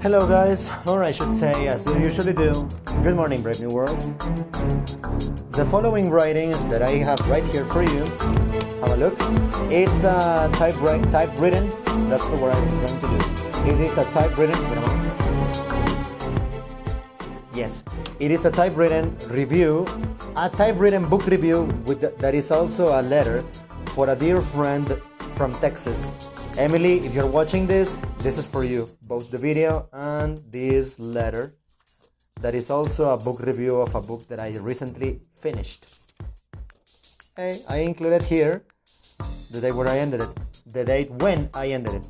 Hello guys, or I should say, as we usually do, good morning Brave New World. The following writing that I have right here for you, have a look. It's typewritten, that's the word I'm going to use. It is a typewritten, yes, it is a typewritten review, a typewritten book review that is also a letter for a dear friend from Texas. Emily, if you're watching this is for you, both the video and this letter. That is also a book review of a book that I recently finished. Hey, I included here the date where I ended it, the date when I ended it.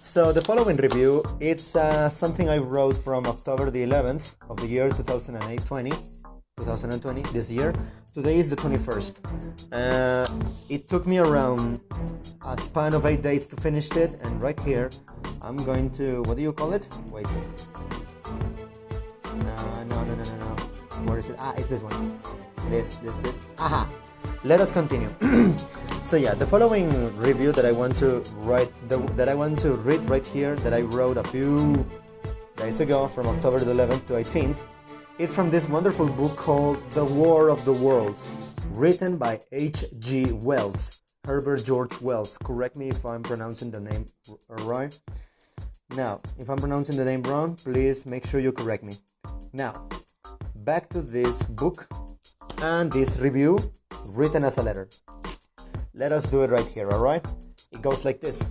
So the following review, it's something I wrote from October the 11th of the year 2020, this year. Today is the 21st. It took me around a span of 8 days to finish it, and right here I'm going to, what do you call it? Wait. No. Where is it? It's this one. This. Aha. Let us continue. So yeah, the following review that I want to read right here, that I wrote a few days ago from October the 11th to 18th. It's from this wonderful book called The War of the Worlds, written by H.G. Wells, Herbert George Wells. Correct me if I'm pronouncing the name right. Now, if I'm pronouncing the name wrong, please make sure you correct me. Now, back to this book and this review written as a letter. Let us do it right here, alright? It goes like this.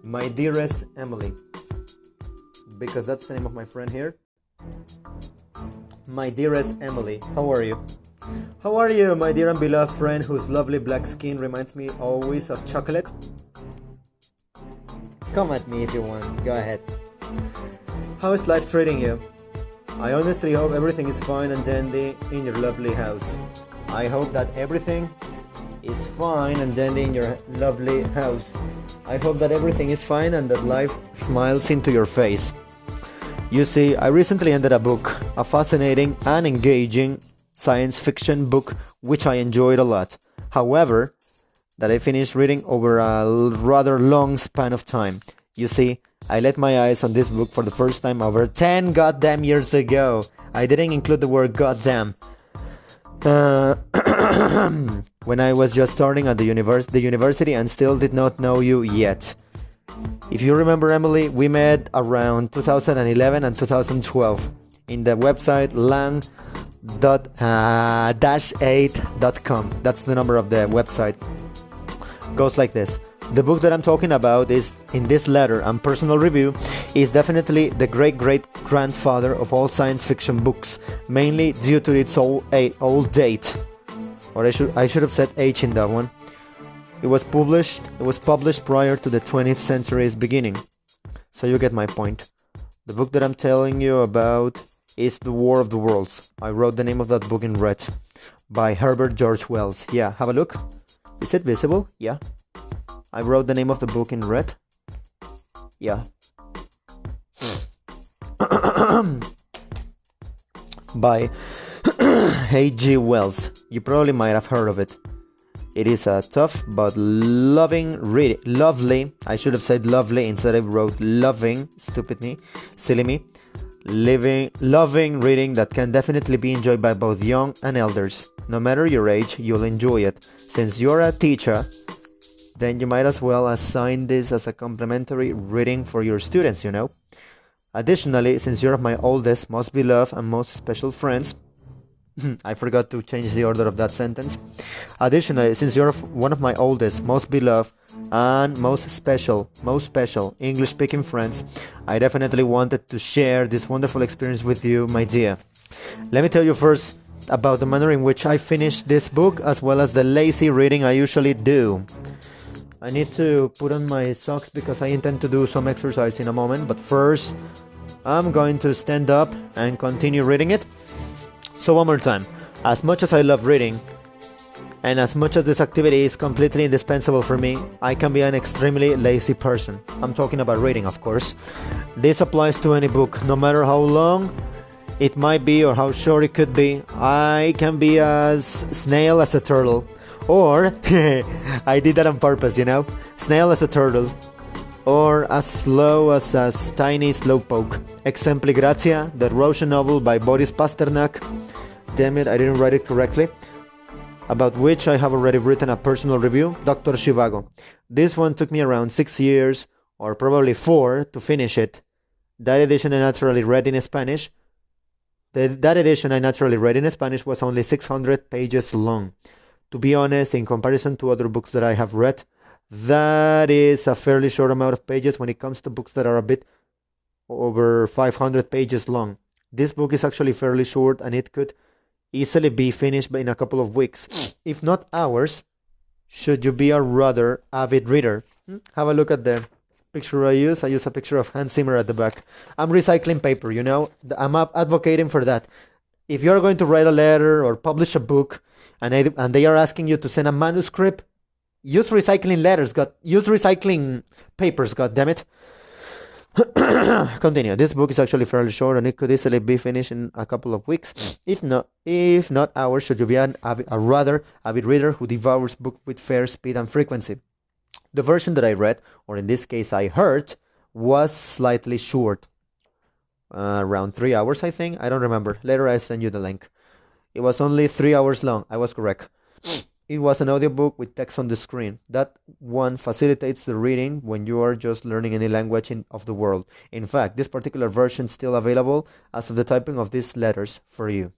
My dearest Emily, because that's the name of my friend here. My dearest Emily, how are you? How are you, my dear and beloved friend whose lovely black skin reminds me always of chocolate? Come at me if you want, go ahead. How is life treating you? I honestly hope everything is fine and dandy in your lovely house. I hope that everything is fine and dandy in your lovely house. I hope that everything is fine and that life smiles into your face. You see, I recently ended a book, a fascinating and engaging science fiction book which I enjoyed a lot. However, that I finished reading over a rather long span of time. You see, I laid my eyes on this book for the first time over 10 goddamn years ago. I didn't include the word goddamn. When I was just starting at the university and still did not know you yet. If you remember, Emily, we met around 2011 and 2012 in the website lang-8.com. That's the number of the website. Goes like this. The book that I'm talking about is, in this letter and personal review, is definitely the great-great-grandfather of all science fiction books, mainly due to its old date. Or I should have said age in that one. It was published prior to the 20th century's beginning. So you get my point. The book that I'm telling you about is The War of the Worlds. I wrote the name of that book in red by Herbert George Wells. Yeah, have a look. Is it visible? Yeah. I wrote the name of the book in red. Yeah. By H.G. Wells. You probably might have heard of it. It is a tough but lovely, I should have said lovely instead I wrote loving, stupid me, silly me, loving reading that can definitely be enjoyed by both young and elders. No matter your age, you'll enjoy it. Since you're a teacher, then you might as well assign this as a complimentary reading for your students, you know. Additionally, since you're my oldest, most beloved and most special friends, I forgot to change the order of that sentence. Additionally, since you're one of my oldest, most beloved, and most special English-speaking friends, I definitely wanted to share this wonderful experience with you, my dear. Let me tell you first about the manner in which I finished this book, as well as the lazy reading I usually do. I need to put on my socks because I intend to do some exercise in a moment, but first, I'm going to stand up and continue reading it. So one more time, as much as I love reading, and as much as this activity is completely indispensable for me, I can be an extremely lazy person. I'm talking about reading, of course. This applies to any book, no matter how long it might be or how short it could be. I can be as snail as a turtle, Or, I did that on purpose, you know? Snail as a turtle. Or as slow as a tiny slowpoke. Exempli Grazia, the Russian novel by Boris Pasternak. Damn it, I didn't write it correctly. About which I have already written a personal review, Dr. Zhivago. This one took me around 6 years, or probably 4, to finish it. That edition I naturally read in Spanish. That edition I naturally read in Spanish was only 600 pages long. To be honest, in comparison to other books that I have read, that is a fairly short amount of pages when it comes to books that are a bit over 500 pages long. This book is actually fairly short and it could easily be finished in a couple of weeks, if not hours, should you be a rather avid reader. Have a look at the picture I use. I use a picture of Hans Zimmer at the back. I'm recycling paper, you know. I'm advocating for that. If you're going to write a letter or publish a book and they are asking you to send a manuscript, use recycling letters, use recycling papers, god damn it. Continue. This book is actually fairly short and it could easily be finished in a couple of weeks, if not hours, should you be a rather avid reader who devours books with fair speed and frequency. The version that I read, or in this case I heard, was slightly short. Around 3 hours, I think. I don't remember. Later I send you the link. It was only 3 hours long. I was correct. It was an audiobook with text on the screen. That one facilitates the reading when you are just learning any language of the world. In fact, this particular version is still available as of the typing of these letters for you.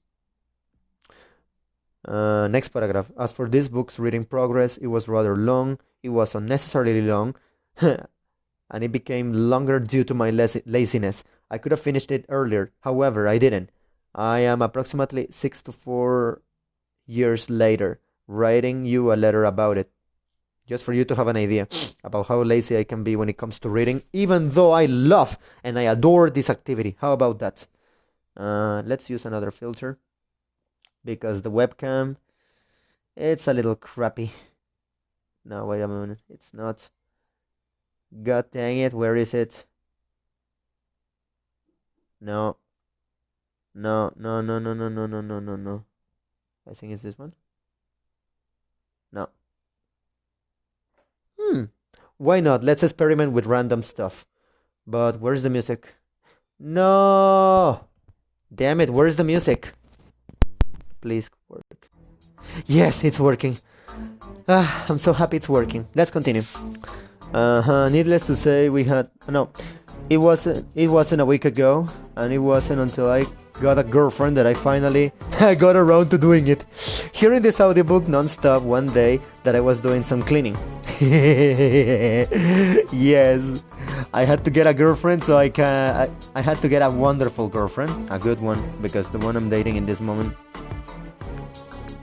Next paragraph. As for this book's reading progress, it was rather long. It was unnecessarily long. And it became longer due to my laziness. I could have finished it earlier. However, I didn't. I am approximately 6 to 4 years later, writing you a letter about it, just for you to have an idea about how lazy I can be when it comes to reading, even though I love and I adore this activity. How about that? Let's use another filter, because the webcam, it's a little crappy. No, wait a minute, it's not. God dang it, where is it? No. No. I think it's this one. No. Why not? Let's experiment with random stuff. But where's the music? No! Damn it, where's the music? Please work. Yes, it's working. I'm so happy it's working. Let's continue. Needless to say, we had... No, it wasn't a week ago, and it wasn't until I got a girlfriend that I finally got around to doing it. Hearing this audiobook non-stop one day that I was doing some cleaning. Yes, I had to get a girlfriend, so I had to get a wonderful girlfriend, a good one, because the one I'm dating in this moment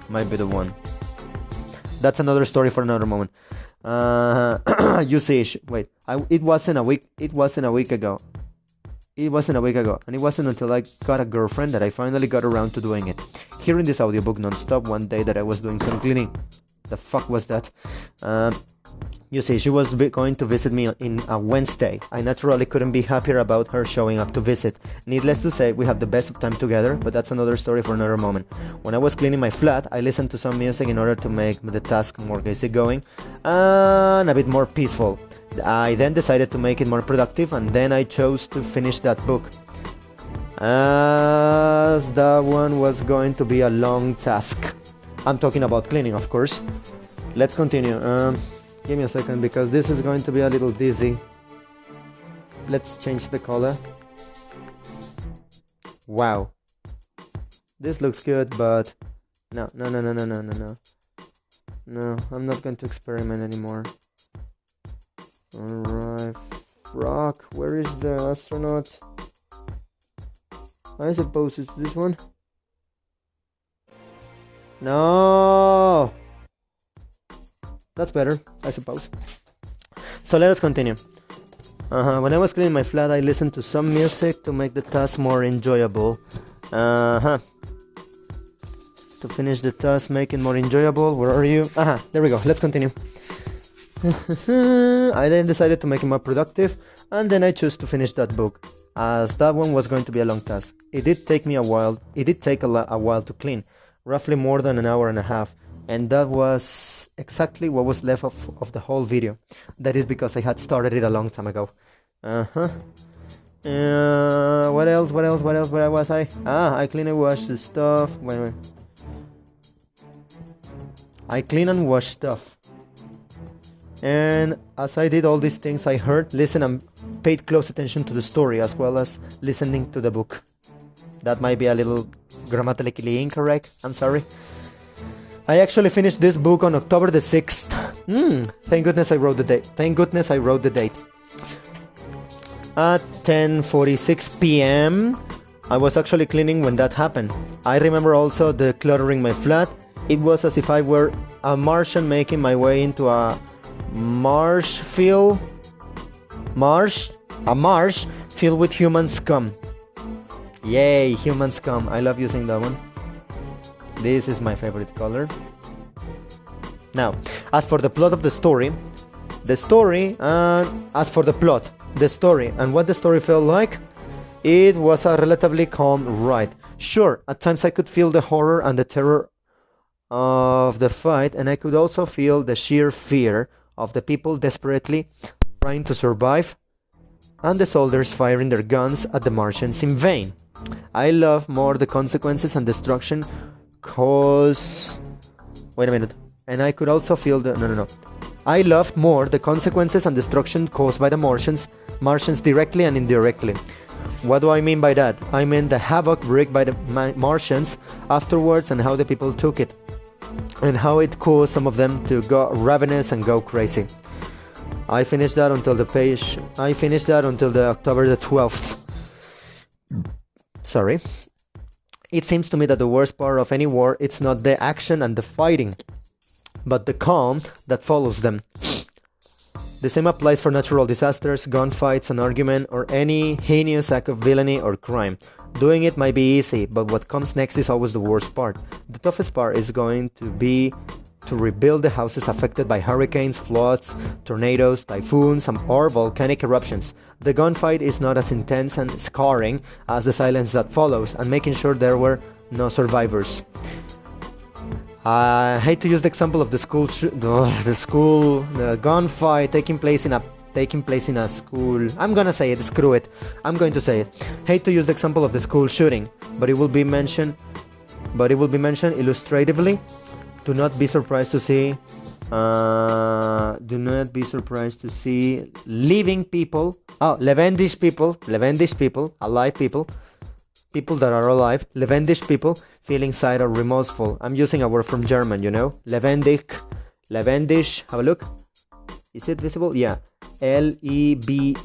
might be the one. That's another story for another moment. You see, wait, it wasn't a week ago, and it wasn't until I got a girlfriend that I finally got around to doing it. Hearing this audiobook non-stop one day that I was doing some cleaning. The fuck was that? You see, she was going to visit me in a Wednesday. I naturally couldn't be happier about her showing up to visit. Needless to say, we had the best of time together, but that's another story for another moment. When I was cleaning my flat, I listened to some music in order to make the task more easygoing and a bit more peaceful. I then decided to make it more productive, and then I chose to finish that book, as that one was going to be a long task. I'm talking about cleaning, of course. Let's continue. Give me a second, because this is going to be a little dizzy. Let's change the color. Wow. This looks good, but... No, I'm not going to experiment anymore. Alright. Rock, where is the astronaut? I suppose it's this one. No! That's better, I suppose. So let us continue. When I was cleaning my flat, I listened to some music to make the task more enjoyable. To finish the task, make it more enjoyable. Where are you? There we go. Let's continue. I then decided to make it more productive, and then I chose to finish that book, as that one was going to be a long task. It did take me a while. It did take a while to clean, roughly more than an hour and a half. And that was exactly what was left of the whole video. That is because I had started it a long time ago. What else? Where was I? I clean and wash the stuff. Wait. I clean and wash stuff. And as I did all these things, I heard, listened, and paid close attention to the story as well as listening to the book. That might be a little grammatically incorrect. I'm sorry. I actually finished this book on October the 6th. Thank goodness I wrote the date. At 10:46 p.m. I was actually cleaning when that happened. I remember also decluttering my flat. It was as if I were a Martian making my way into a marsh filled with human scum. Yay, human scum. I love using that one. This is my favorite color. Now, as for the plot of the story, and what the story felt like, it was a relatively calm ride. Sure, at times I could feel the horror and the terror of the fight, and I could also feel the sheer fear of the people desperately trying to survive, and the soldiers firing their guns at the Martians in vain. I love more the consequences and destruction and I could also feel I loved more the consequences and destruction caused by the Martians directly and indirectly. What do I mean by that? I mean the havoc wreaked by the Martians afterwards and how the people took it, and how it caused some of them to go ravenous and go crazy. I finished that until the October the 12th. Sorry. It seems to me that the worst part of any war, it's not the action and the fighting, but the calm that follows them. The same applies for natural disasters, gunfights, an argument, or any heinous act of villainy or crime. Doing it might be easy, but what comes next is always the worst part. The toughest part is going to be to rebuild the houses affected by hurricanes, floods, tornadoes, typhoons, or volcanic eruptions. The gunfight is not as intense and scarring as the silence that follows, and making sure there were no survivors. I hate to use the example of the gunfight taking place in a school. I'm gonna say it, screw it. I'm going to say it. Hate to use the example of the school shooting, but it will be mentioned illustratively. Do not be surprised to see living people, lebendish people, alive people that are alive, lebendish people feeling sad or remorseful. I'm using a word from German, lebendig, have a look. Is it visible? Yeah. Lebending,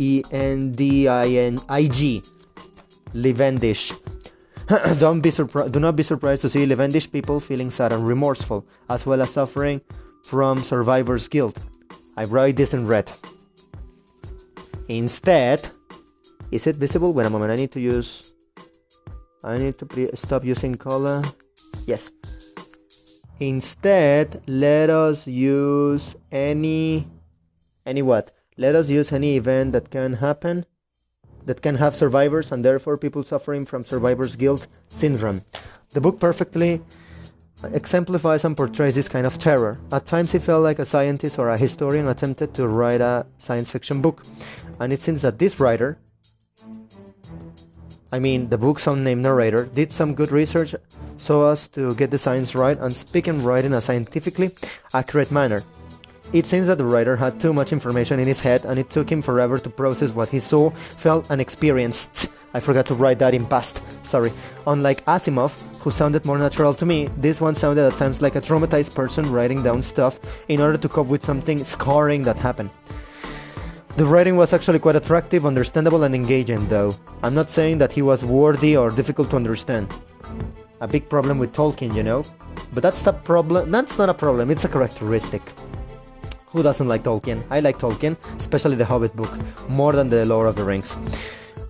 lebendig. Do not be surprised to see lebendish people feeling sad and remorseful, as well as suffering from survivor's guilt. I write this in red. Instead, is it visible? Wait a moment, I need to stop using color. Yes. Instead, let us use any event that can happen, that can have survivors, and therefore people suffering from survivor's guilt syndrome. The book perfectly exemplifies and portrays this kind of terror. At times it felt like a scientist or a historian attempted to write a science fiction book, and it seems that this writer, the book's unnamed narrator, did some good research so as to get the science right and speak and write in a scientifically accurate manner. It seems that the writer had too much information in his head, and it took him forever to process what he saw, felt, and experienced. I forgot to write that in past, sorry. Unlike Asimov, who sounded more natural to me, this one sounded at times like a traumatized person writing down stuff in order to cope with something scarring that happened. The writing was actually quite attractive, understandable, and engaging, though. I'm not saying that he was wordy or difficult to understand. A big problem with Tolkien, But that's not a problem, it's a characteristic. Who doesn't like Tolkien? I like Tolkien, especially the Hobbit book, more than the Lord of the Rings.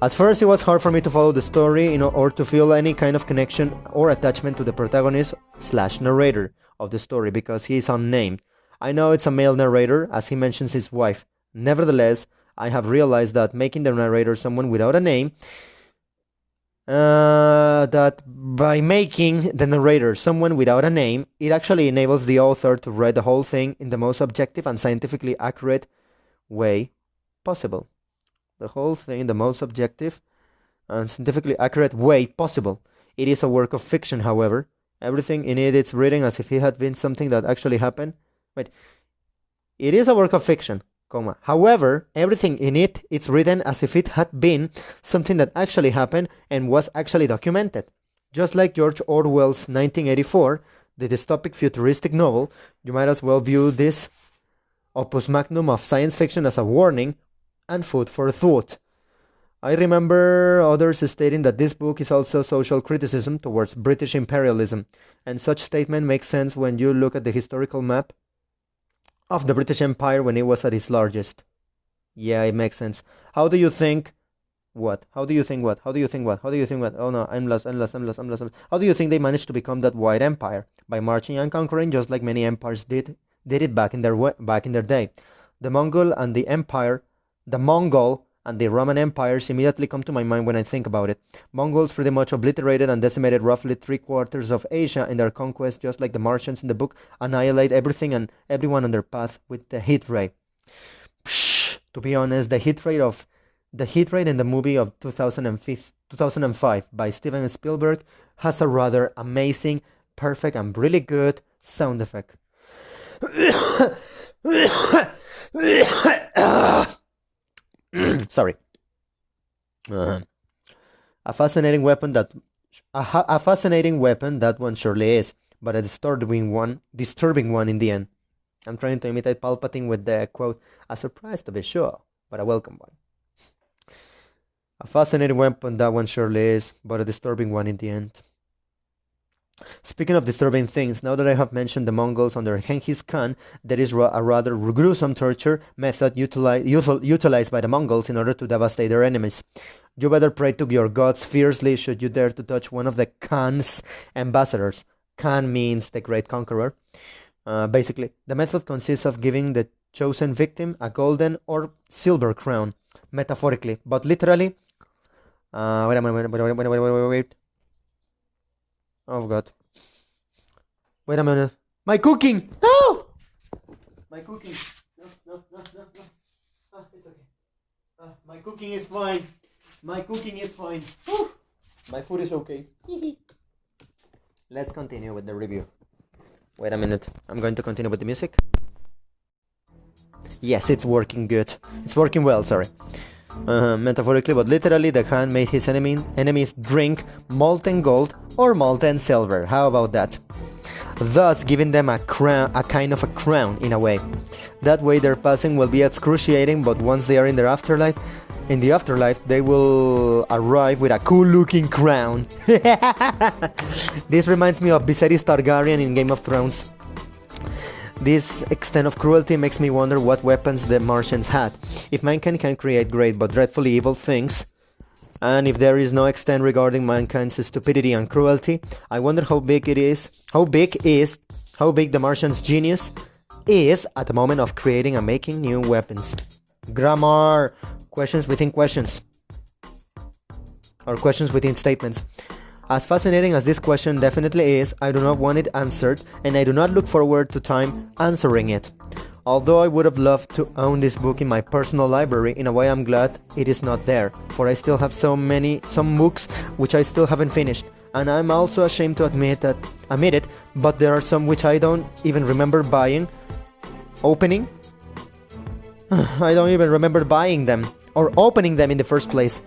At first it was hard for me to follow the story, or to feel any kind of connection or attachment to the protagonist/narrator of the story, because he is unnamed. I know it's a male narrator, as he mentions his wife. Nevertheless, I have realized that making the narrator someone without a name that by making the narrator someone without a name, it actually enables the author to write the whole thing in the most objective and scientifically accurate way possible. The whole thing in the most objective and scientifically accurate way possible. It is a work of fiction, however. Everything in it is written as if it had been something that actually happened. Wait, it is a work of fiction, comma. However, everything in it is written as if it had been something that actually happened and was actually documented. Just like George Orwell's 1984, the dystopic futuristic novel, you might as well view this opus magnum of science fiction as a warning and food for thought. I remember others stating that this book is also social criticism towards British imperialism, and such statement makes sense when you look at the historical map of the British Empire when it was at its largest. Yeah, it makes sense. How do you think what? How do you think what? How do you think what? How do you think what? Oh no, I'm lost. How do you think they managed to become that wide empire? By marching and conquering, just like many empires did it back in their day. The Mongol and the Roman empires immediately come to my mind when I think about it. Mongols pretty much obliterated and decimated roughly 3/4 of Asia in their conquest, just like the Martians in the book annihilate everything and everyone on their path with the heat ray. To be honest, the heat rate in the movie of 2005 by Steven Spielberg has a rather amazing, perfect, and really good sound effect. Sorry. A fascinating weapon that one surely is, but a disturbing one in the end. I'm trying to imitate Palpatine with the quote, "A surprise to be sure, but a welcome one." A fascinating weapon that one surely is, but a disturbing one in the end. Speaking of disturbing things, now that I have mentioned the Mongols under Genghis Khan, there is a rather gruesome torture method utilized by the Mongols in order to devastate their enemies. You better pray to your gods fiercely should you dare to touch one of the Khan's ambassadors. Khan means the great conqueror. Basically, the method consists of giving the chosen victim a golden or silver crown, metaphorically, but literally. Wait. Oh God. Wait a minute. My cooking! No! My cooking. No. It's okay. My cooking is fine. Whew. My food is okay. Let's continue with the review. Wait a minute. I'm going to continue with the music. Yes, it's working good. It's working well, sorry. Metaphorically but literally, the Khan made his enemies drink molten gold or molten silver. How about that? Thus giving them a kind of a crown in a way. That way their passing will be excruciating, but once they are in the afterlife, they will arrive with a cool looking crown. This reminds me of Viserys Targaryen in Game of Thrones. This extent of cruelty makes me wonder what weapons the Martians had. If mankind can create great but dreadfully evil things, and if there is no extent regarding mankind's stupidity and cruelty, I wonder how big the Martian's genius is at the moment of creating and making new weapons. Grammar. Questions within questions. Or questions within statements. As fascinating as this question definitely is, I do not want it answered, and I do not look forward to time answering it. Although I would have loved to own this book in my personal library, in a way I'm glad it is not there, for I still have some books which I still haven't finished, and I'm also ashamed to admit it, but there are some which I don't even remember opening. I don't even remember buying them, or opening them in the first place.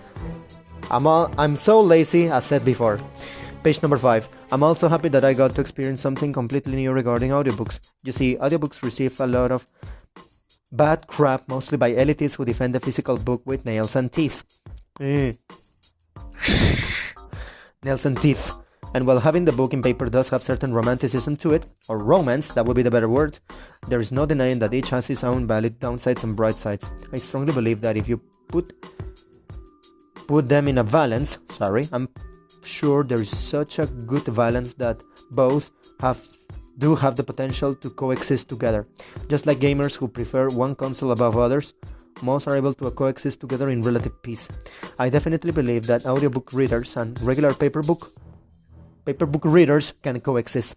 I'm so lazy, as said before. Page number 5. I'm also happy that I got to experience something completely new regarding audiobooks. You see, audiobooks receive a lot of bad crap, mostly by elitists who defend the physical book with nails and teeth. Nails and teeth. And while having the book in paper does have certain romanticism to it, or romance, that would be the better word, there is no denying that each has its own valid downsides and bright sides. I strongly believe that if you put them in a balance, I'm sure there is such a good balance that both do have the potential to coexist together. Just like gamers who prefer one console above others, most are able to coexist together in relative peace. I definitely believe that audiobook readers and regular paper book readers can coexist.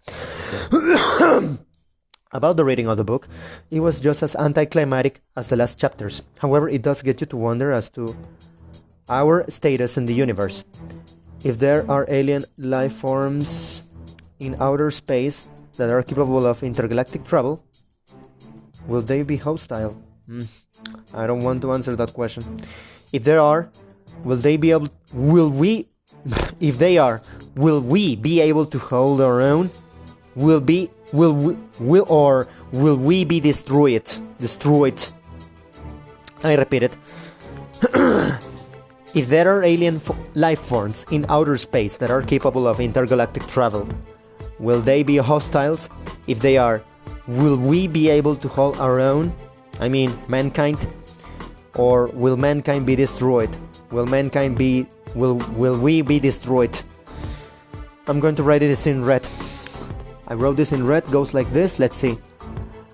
About the reading of the book, it was just as anticlimactic as the last chapters. However, it does get you to wonder as to our status in the universe. If there are alien life forms in outer space that are capable of intergalactic travel, will they be hostile? I don't want to answer that question. If there are, will we be able to hold our own? Will we be destroyed? I repeat it. If there are alien life forms in outer space that are capable of intergalactic travel, will they be hostiles? If they are, will we be able to hold our own? I mean, mankind? Or will mankind be destroyed? Will we be destroyed? I'm going to write this in red. I wrote this in red, goes like this, let's see.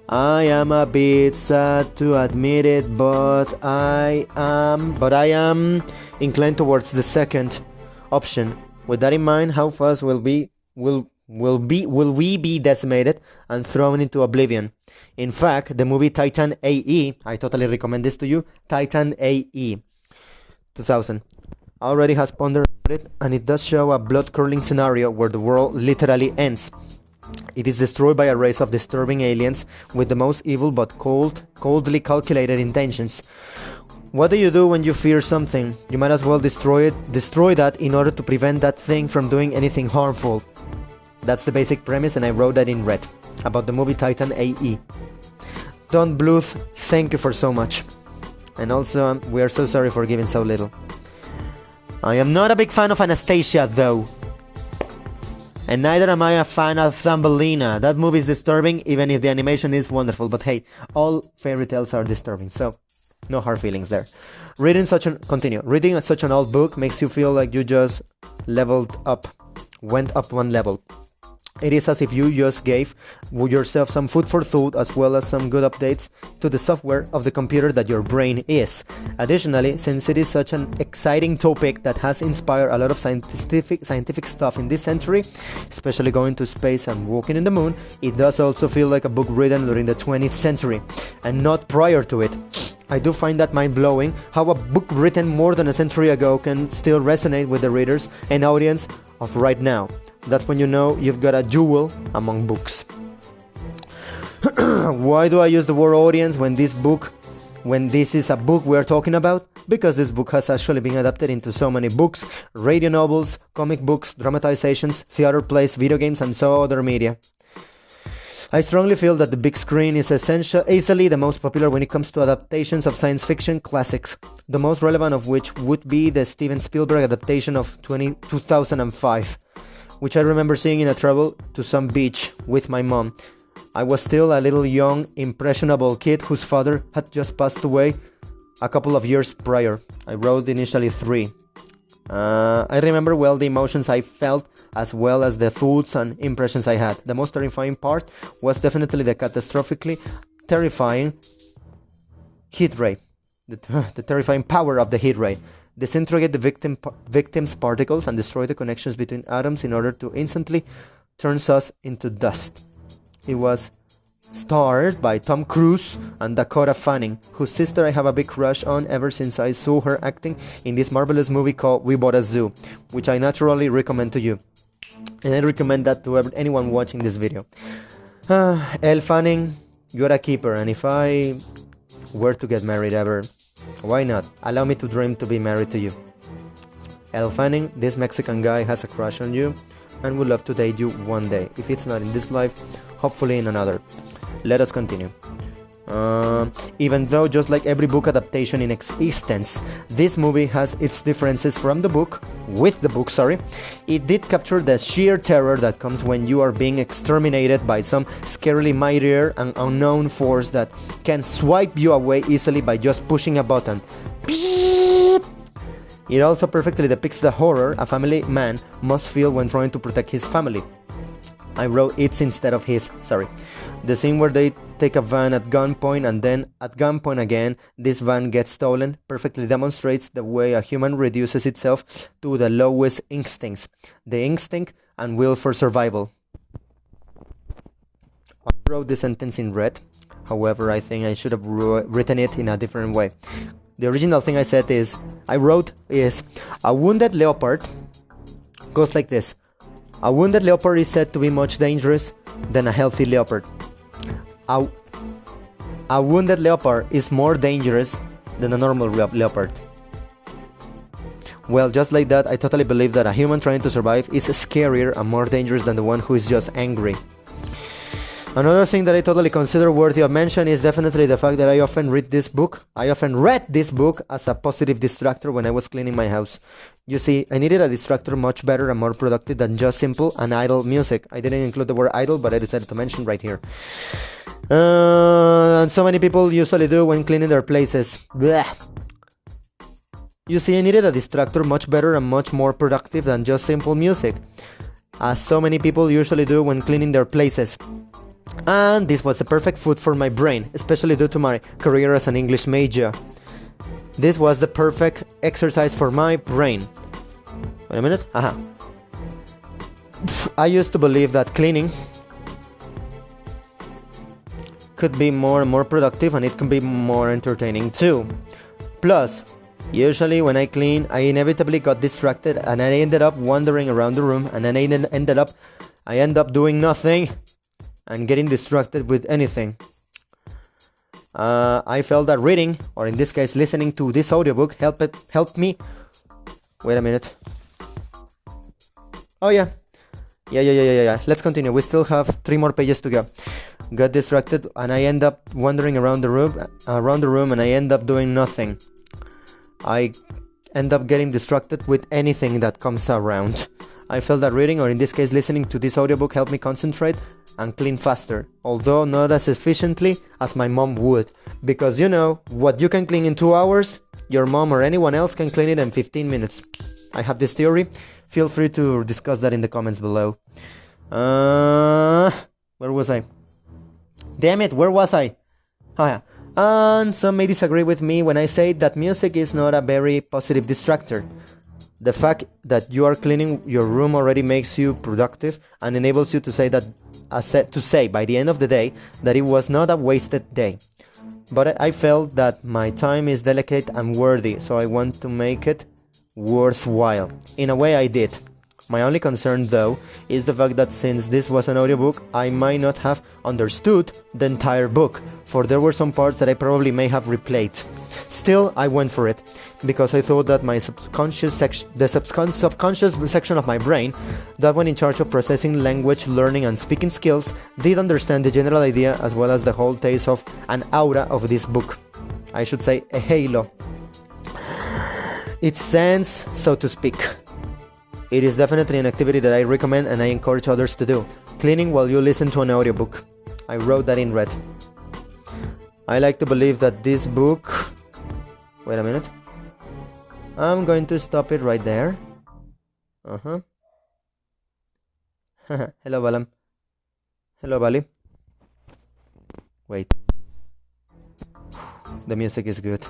I am a bit sad to admit it, but I am inclined towards the second option. With that in mind, how fast will we be decimated and thrown into oblivion? In fact, the movie Titan AE, I totally recommend this to you, Titan AE 2000, already has pondered it, and it does show a blood-curdling scenario where the world literally ends. It is destroyed by a race of disturbing aliens with the most evil but coldly calculated intentions. What do you do when you fear something? You might as well destroy that in order to prevent that thing from doing anything harmful. That's the basic premise, and I wrote that in red about the movie Titan AE. Don Bluth, thank you for so much. And also, we are so sorry for giving so little. I am not a big fan of Anastasia, though. And neither am I a fan of Thumbelina. That movie is disturbing, even if the animation is wonderful. But hey, all fairy tales are disturbing, so no hard feelings there. Reading such an old book makes you feel like you just went up one level. It is as if you just gave yourself some food for thought, as well as some good updates to the software of the computer that your brain is. Additionally, since it is such an exciting topic that has inspired a lot of scientific stuff in this century, especially going to space and walking in the moon, it does also feel like a book written during the 20th century, and not prior to it. I do find that mind-blowing how a book written more than a century ago can still resonate with the readers and audience of right now. That's when you know you've got a jewel among books. Why do I use the word audience when this is a book we're talking about? Because this book has actually been adapted into so many books, radio novels, comic books, dramatizations, theater plays, video games, and so other media. I strongly feel that the big screen is easily the most popular when it comes to adaptations of science fiction classics, the most relevant of which would be the Steven Spielberg adaptation of 2005, which I remember seeing in a travel to some beach with my mom. I was still a little young, impressionable kid whose father had just passed away a couple of years prior. I wrote initially 3. I remember well the emotions I felt, as well as the thoughts and impressions I had. The most terrifying part was definitely the catastrophically terrifying heat ray. The terrifying power of the heat ray. Disintegrate the victim's particles and destroy the connections between atoms in order to instantly turn us into dust. It was starred by Tom Cruise and Dakota Fanning, whose sister I have a big crush on ever since I saw her acting in this marvelous movie called We Bought a Zoo, which I naturally recommend to you. And I recommend that to anyone watching this video. Elle Fanning, you're a keeper, and if I were to get married ever, why not? Allow me to dream to be married to you. Elle Fanning, this Mexican guy has a crush on you and would love to date you one day. If it's not in this life, hopefully in another. Let us continue. Even though, just like every book adaptation in existence, this movie has its differences from the book, it did capture the sheer terror that comes when you are being exterminated by some scarily mightier and unknown force that can swipe you away easily by just pushing a button. It also perfectly depicts the horror a family man must feel when trying to protect his family. I wrote its instead of his, The scene where they take a van at gunpoint and then at gunpoint again this van gets stolen perfectly demonstrates the way a human reduces itself to the lowest instincts, the instinct and will for survival. I wrote this sentence in red, however I think I should have written it in a different way. The original thing I wrote is a wounded leopard goes like this. A wounded leopard is said to be much dangerous than a healthy leopard. A wounded leopard is more dangerous than a normal leopard. Well, just like that, I totally believe that a human trying to survive is scarier and more dangerous than the one who is just angry. Another thing that I totally consider worthy of mention is definitely the fact that I often read this book as a positive distractor when I was cleaning my house. You see, I needed a distractor much better and more productive than just simple and idle music. I didn't include the word idle, but I decided to mention right here. And so many people usually do when cleaning their places. Blech. You see, I needed a distractor much better and much more productive than just simple music, as so many people usually do when cleaning their places. And this was the perfect food for my brain, especially due to my career as an English major. This was the perfect exercise for my brain. Wait a minute. I used to believe that cleaning could be more and more productive and it can be more entertaining too. Plus, usually when I clean, I inevitably got distracted and I ended up wandering around the room and then I end up doing nothing and getting distracted with anything. I felt that reading, or in this case listening to this audiobook, helped me. Wait a minute. Oh yeah. Let's continue. We still have 3 more pages to go. Got distracted and I end up wandering around the room and I end up doing nothing. I end up getting distracted with anything that comes around. I felt that reading, or in this case listening to this audiobook, helped me concentrate and clean faster, although not as efficiently as my mom would, because you know, what you can clean in 2 hours, your mom or anyone else can clean it in 15 minutes. I have this theory. Feel free to discuss that in the comments below. Where was I? Damn it, where was I? Oh yeah. And some may disagree with me when I say that music is not a very positive distractor. The fact that you are cleaning your room already makes you productive and enables you to say by the end of the day that it was not a wasted day. But I felt that my time is delicate and worthy, so I want to make it worthwhile. In a way I did. My only concern though is the fact that since this was an audiobook, I might not have understood the entire book, for there were some parts that I probably may have replayed. Still, I went for it, because I thought that my subconscious section of my brain, that one in charge of processing language, learning and speaking skills, did understand the general idea as well as the whole taste of an aura of this book. I should say a halo. Its sense, so to speak. It is definitely an activity that I recommend and I encourage others to do. Cleaning while you listen to an audiobook. I wrote that in red. I like to believe that this book... Wait a minute. I'm going to stop it right there. Hello, Balam. Hello, Bali. Wait. The music is good.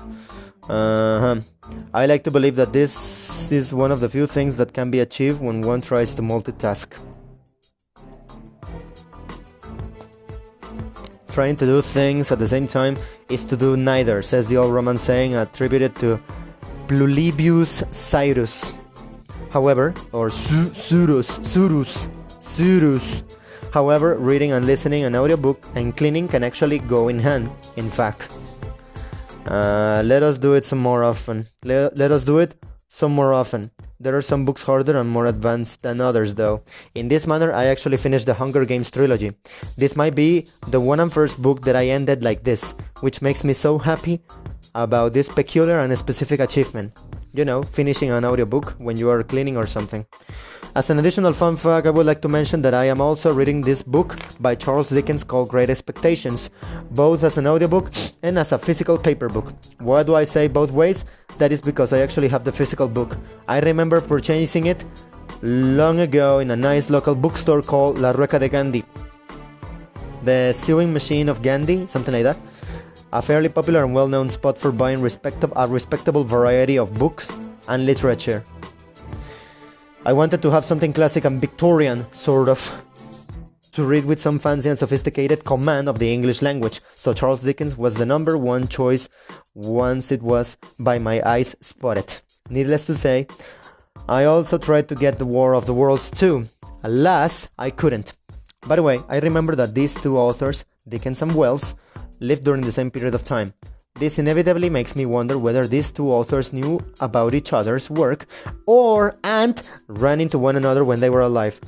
I like to believe that this is one of the few things that can be achieved when one tries to multitask. Trying to do things at the same time is to do neither, says the old Roman saying attributed to Publius Cyrus. However, or Surus. However, reading and listening an audiobook and cleaning can actually go in hand, in fact. Let us do it some more often. Let us do it some more often. There are some books harder and more advanced than others though. In this manner, I actually finished the Hunger Games trilogy. This might be the one and first book that I ended like this, which makes me so happy about this peculiar and specific achievement. You know, finishing an audiobook when you are cleaning or something. As an additional fun fact, I would like to mention that I am also reading this book by Charles Dickens called Great Expectations, both as an audiobook and as a physical paper book. Why do I say both ways? That is because I actually have the physical book. I remember purchasing it long ago in a nice local bookstore called La Rueca de Gandhi. The Sewing Machine of Gandhi, something like that. A fairly popular and well-known spot for buying a respectable variety of books and literature. I wanted to have something classic and Victorian, sort of, to read with some fancy and sophisticated command of the English language, so Charles Dickens was the number one choice once it was by my eyes spotted. Needless to say, I also tried to get The War of the Worlds too. Alas, I couldn't. By the way, I remember that these two authors, Dickens and Wells, lived during the same period of time. This inevitably makes me wonder whether these two authors knew about each other's work and ran into one another when they were alive.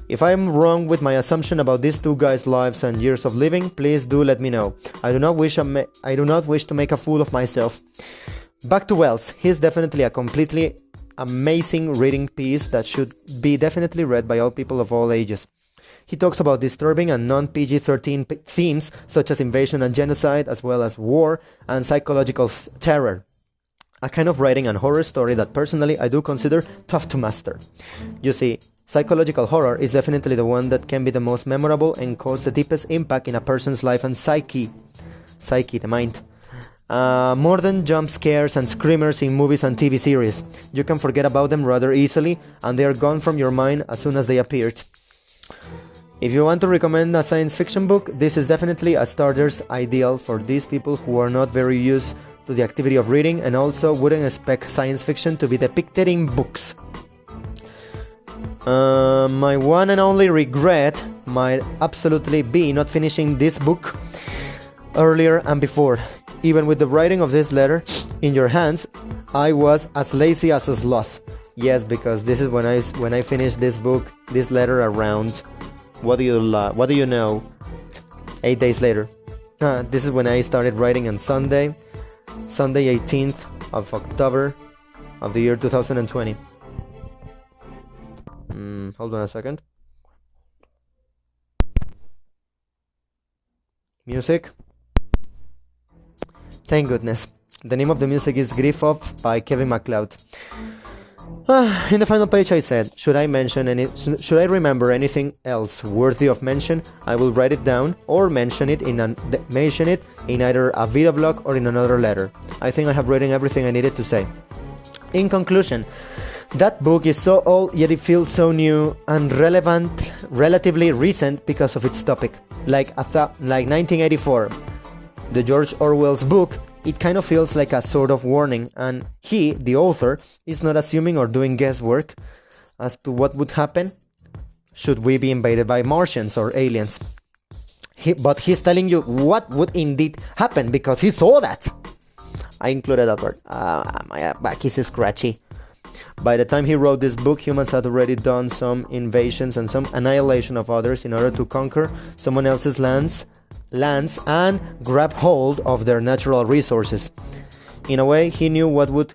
If I am wrong with my assumption about these two guys' lives and years of living, please do let me know. I do not wish to make a fool of myself. Back to Wells. He's definitely a completely amazing reading piece that should be definitely read by all people of all ages. He talks about disturbing and non-PG-13 themes such as invasion and genocide, as well as war and psychological terror. A kind of writing and horror story that personally I do consider tough to master. You see, psychological horror is definitely the one that can be the most memorable and cause the deepest impact in a person's life and psyche, the mind. More than jump scares and screamers in movies and TV series. You can forget about them rather easily, and they are gone from your mind as soon as they appeared. If you want to recommend a science fiction book, this is definitely a starter's ideal for these people who are not very used to the activity of reading and also wouldn't expect science fiction to be depicted in books. My one and only regret might absolutely be not finishing this book earlier and before. Even with the writing of this letter in your hands, I was as lazy as a sloth. Yes, because this is when I finished this letter around, what do you know, 8 days later. This is when I started writing on Sunday 18th of October of the year 2020. Hold on a second. Music. Thank goodness. The name of the music is Griphop by Kevin MacLeod. In the final page I said, should I remember anything else worthy of mention, I will write it down or mention it in either a video blog or in another letter. I think I have written everything I needed to say. In conclusion, that book is so old, yet it feels so new and relevant, relatively recent because of its topic. Like 1984, the George Orwell's book, it kind of feels like a sort of warning, and he, the author, is not assuming or doing guesswork as to what would happen should we be invaded by Martians or aliens. But he's telling you what would indeed happen because he saw that. I included that word. My back is scratchy. By the time he wrote this book, humans had already done some invasions and some annihilation of others in order to conquer someone else's lands and grab hold of their natural resources. In a way, he knew what would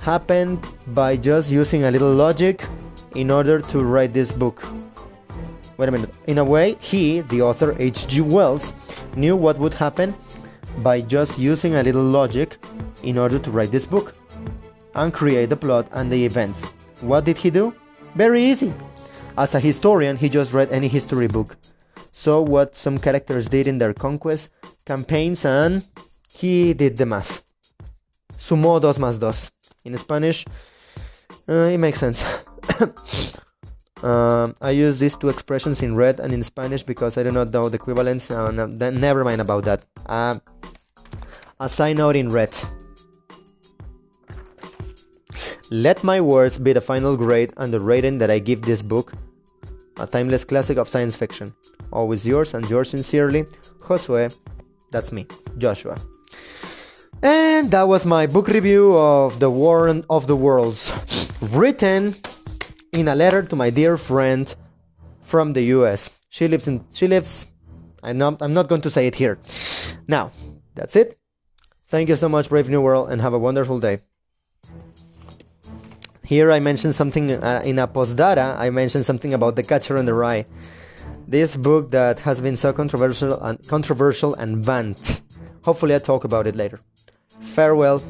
happen by just using a little logic in order to write this book. Wait a minute. In a way, he, the author H.G. Wells, knew what would happen by just using a little logic in order to write this book and create the plot and the events. What did he do? Very easy. As a historian, he just read any history book, saw what some characters did in their conquest campaigns, and he did the math. Sumó 2 más 2. In Spanish, it makes sense. I use these two expressions in red and in Spanish because I do not know the equivalents. Never mind about that. A side note in red. Let my words be the final grade and the rating that I give this book, a timeless classic of science fiction. Always yours and yours sincerely, Josue. That's me, Joshua. And that was my book review of The War of the Worlds, written in a letter to my dear friend from the US. She lives. I'm not going to say it here. Now, that's it. Thank you so much, Brave New World, and have a wonderful day. Here I mentioned something in a postdata. I mentioned something about The Catcher in the Rye. This book that has been so controversial and banned. Hopefully I talk about it later. Farewell.